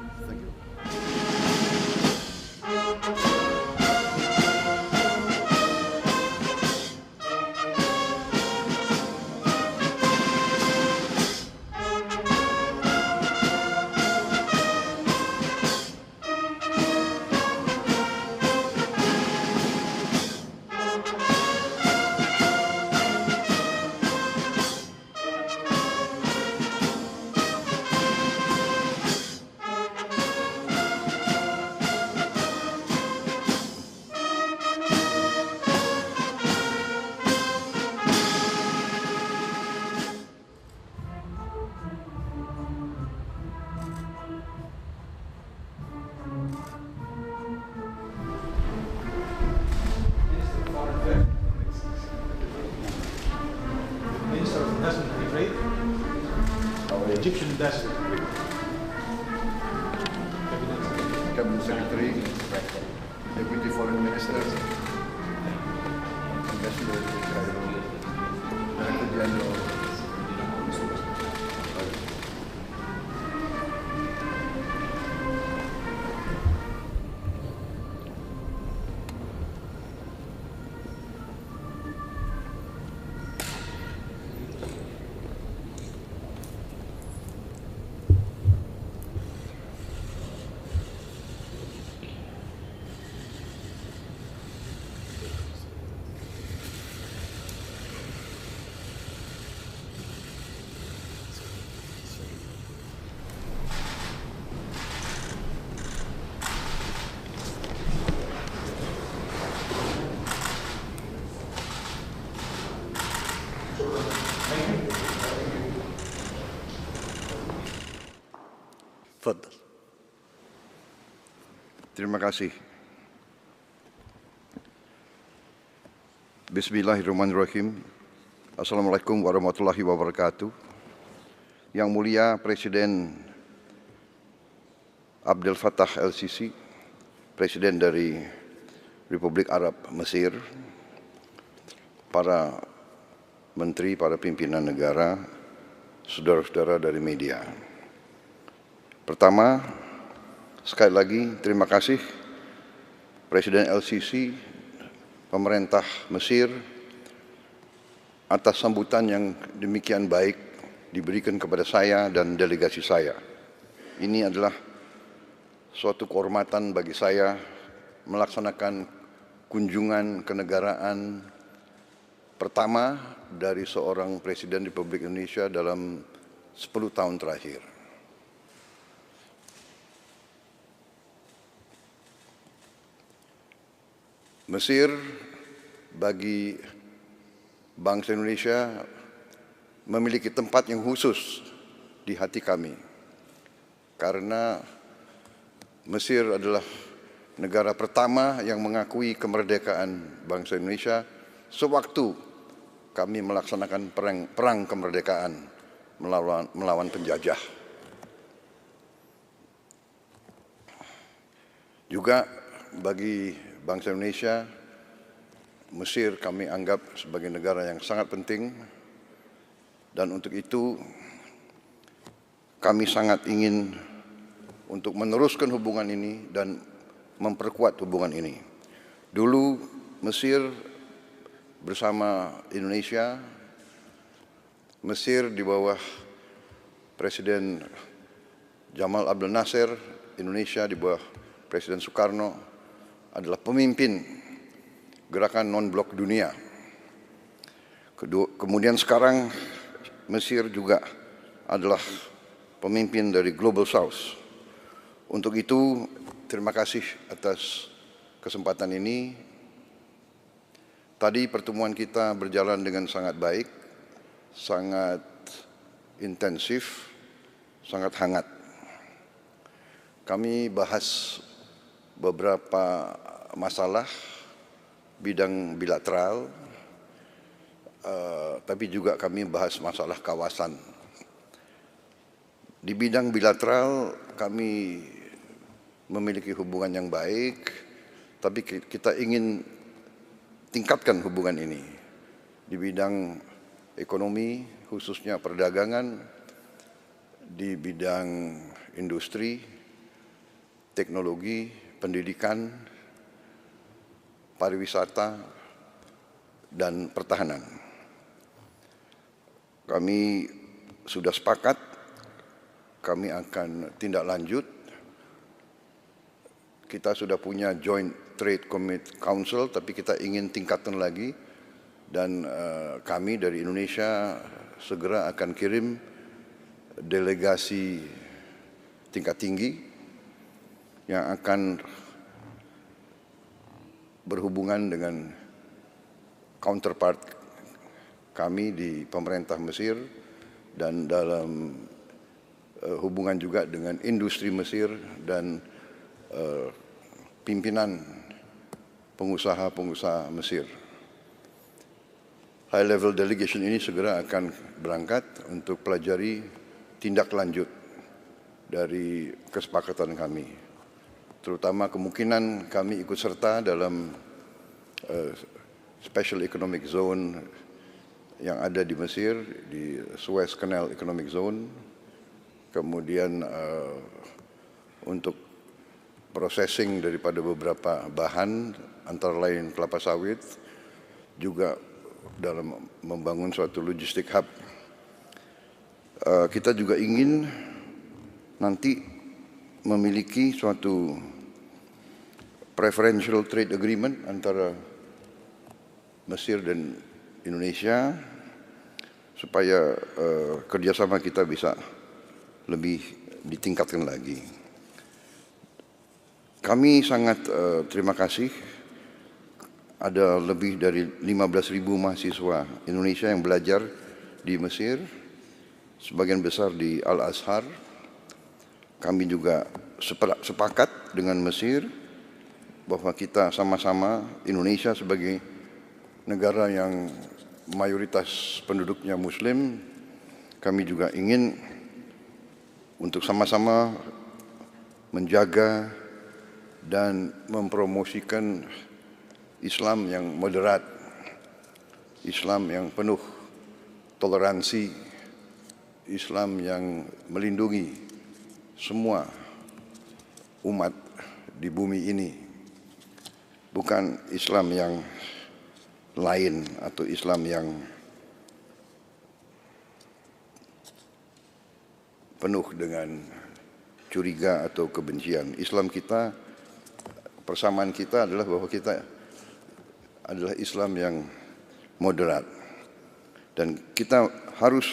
Thank you. Minister of Investment and Trade, our Egyptian ambassador. Cabinet Secretary, Deputy Foreign Minister, Ambassador to Cairo, Director General. Tafadhal. Terima kasih. Bismillahirrahmanirrahim. Assalamualaikum warahmatullahi wabarakatuh. Yang mulia Presiden Abdel Fattah El-Sisi, Presiden dari Republik Arab Mesir, para menteri, para pimpinan negara, saudara-saudara dari media. Pertama, sekali lagi terima kasih Presiden El-Sisi, pemerintah Mesir atas sambutan yang demikian baik diberikan kepada saya dan delegasi saya. Ini adalah suatu kehormatan bagi saya melaksanakan kunjungan kenegaraan pertama dari seorang Presiden Republik Indonesia dalam 10 tahun terakhir. Mesir bagi bangsa Indonesia memiliki tempat yang khusus di hati kami, karena Mesir adalah negara pertama yang mengakui kemerdekaan bangsa Indonesia sewaktu kami melaksanakan perang kemerdekaan melawan penjajah. Juga bagi bangsa Indonesia, Mesir kami anggap sebagai negara yang sangat penting, dan untuk itu kami sangat ingin untuk meneruskan hubungan ini dan memperkuat hubungan ini. Dulu Mesir bersama Indonesia, Mesir di bawah Presiden Jamal Abdel Nasser, Indonesia di bawah Presiden Soekarno adalah pemimpin gerakan non-blok dunia. Kemudian sekarang Mesir juga adalah pemimpin dari Global South. Untuk itu, terima kasih atas kesempatan ini. Tadi pertemuan kita berjalan dengan sangat baik, sangat intensif, sangat hangat. Kami bahas beberapa masalah bidang bilateral, tapi juga kami bahas masalah kawasan. Di bidang bilateral kami memiliki hubungan yang baik, tapi kita ingin tingkatkan hubungan ini. Di bidang ekonomi, khususnya perdagangan, di bidang industri, teknologi, pendidikan, pariwisata, dan pertahanan. Kami sudah sepakat, kami akan tindak lanjut. Kita sudah punya Joint Trade Council, tapi kita ingin tingkatkan lagi. Dan kami dari Indonesia segera akan kirim delegasi tingkat tinggi yang akan berhubungan dengan counterpart kami di pemerintah Mesir dan dalam hubungan juga dengan industri Mesir dan pimpinan pengusaha-pengusaha Mesir. High level delegation ini segera akan berangkat untuk pelajari tindak lanjut dari kesepakatan kami. Terutama kemungkinan kami ikut serta dalam Special Economic Zone yang ada di Mesir, di Suez Canal Economic Zone. Kemudian untuk processing daripada beberapa bahan, antara lain kelapa sawit, juga dalam membangun suatu logistik hub. Kita juga ingin nanti memiliki suatu preferential trade agreement antara Mesir dan Indonesia supaya kerjasama kita bisa lebih ditingkatkan lagi. Kami sangat terima kasih ada lebih dari 15.000 mahasiswa Indonesia yang belajar di Mesir, sebagian besar di Al-Azhar. Kami juga sepakat dengan Mesir bahwa kita sama-sama, Indonesia sebagai negara yang mayoritas penduduknya Muslim, kami juga ingin untuk sama-sama menjaga dan mempromosikan Islam yang moderat, Islam yang penuh toleransi, Islam yang melindungi semua umat di bumi ini, bukan Islam yang lain atau Islam yang penuh dengan curiga atau kebencian. Islam kita, persamaan kita adalah bahwa kita adalah Islam yang moderat, dan kita harus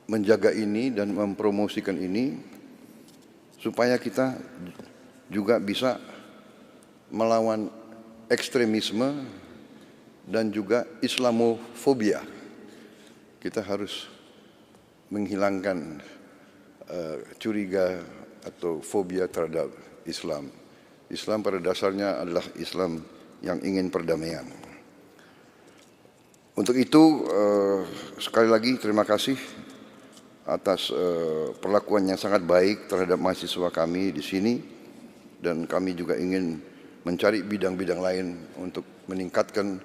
menjaga ini dan mempromosikan ini supaya kita juga bisa melawan ekstremisme dan juga Islamofobia. Kita harus menghilangkan curiga atau fobia terhadap Islam. Islam pada dasarnya adalah Islam yang ingin perdamaian. Untuk itu sekali lagi terima kasih atas perlakuan yang sangat baik terhadap mahasiswa kami di sini, dan kami juga ingin mencari bidang-bidang lain untuk meningkatkan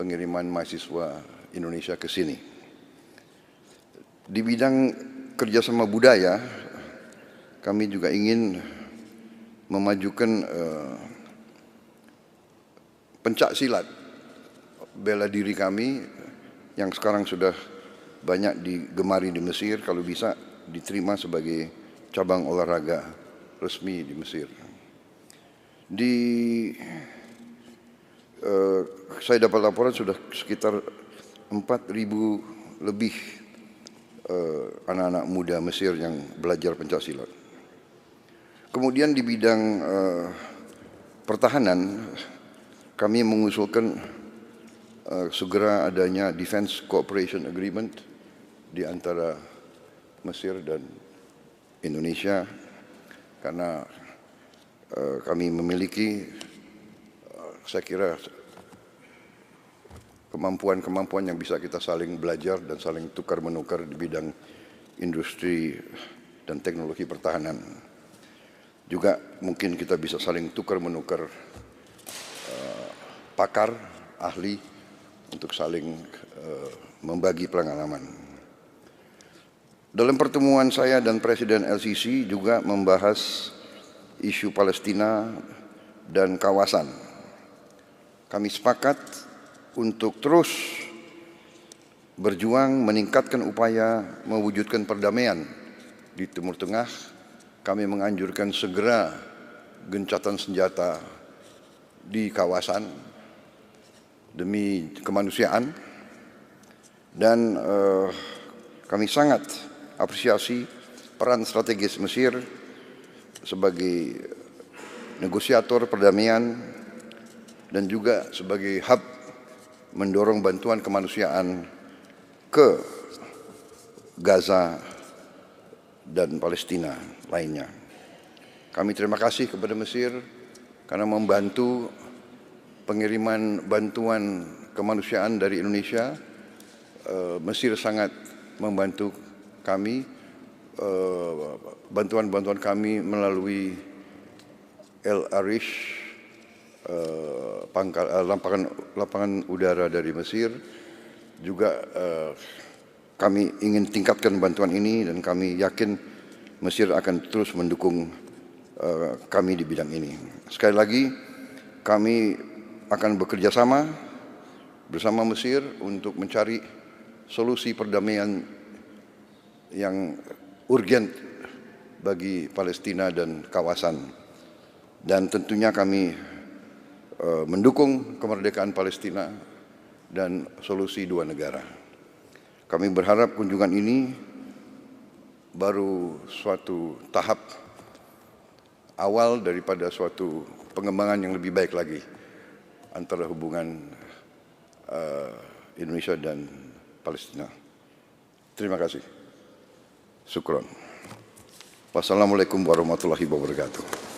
pengiriman mahasiswa Indonesia ke sini. Di bidang kerjasama budaya, kami juga ingin memajukan pencak silat bela diri kami yang sekarang sudah banyak digemari di Mesir, kalau bisa diterima sebagai cabang olahraga resmi di Mesir. Saya dapat laporan sudah sekitar 4.000 lebih anak-anak muda Mesir yang belajar pencak silat. Kemudian di bidang pertahanan, kami mengusulkan segera adanya Defense Cooperation Agreement di antara Mesir dan Indonesia, karena kami memiliki saya kira kemampuan-kemampuan yang bisa kita saling belajar dan saling tukar-menukar di bidang industri dan teknologi pertahanan. Juga mungkin kita bisa saling tukar-menukar pakar, ahli, untuk saling membagi pengalaman. Dalam pertemuan saya dan Presiden LCC juga membahas isu Palestina dan kawasan. Kami sepakat untuk terus berjuang meningkatkan upaya mewujudkan perdamaian di Timur Tengah. Kami menganjurkan segera gencatan senjata di kawasan demi kemanusiaan, dan kami sangat apresiasi peran strategis Mesir sebagai negosiator perdamaian dan juga sebagai hub mendorong bantuan kemanusiaan ke Gaza dan Palestina lainnya. Kami terima kasih kepada Mesir karena membantu pengiriman bantuan kemanusiaan dari Indonesia. Mesir sangat membantu kami, bantuan-bantuan kami melalui El Arish, lapangan udara dari Mesir. Juga kami ingin tingkatkan bantuan ini dan kami yakin Mesir akan terus mendukung kami di bidang ini. Sekali lagi, kami akan bekerja sama bersama Mesir untuk mencari solusi perdamaian yang urgent bagi Palestina dan kawasan. Dan tentunya kami mendukung kemerdekaan Palestina dan solusi dua negara. Kami berharap kunjungan ini baru suatu tahap awal daripada suatu pengembangan yang lebih baik lagi antara hubungan Indonesia dan Palestina. Terima kasih. Syukron. Wassalamualaikum warahmatullahi wabarakatuh.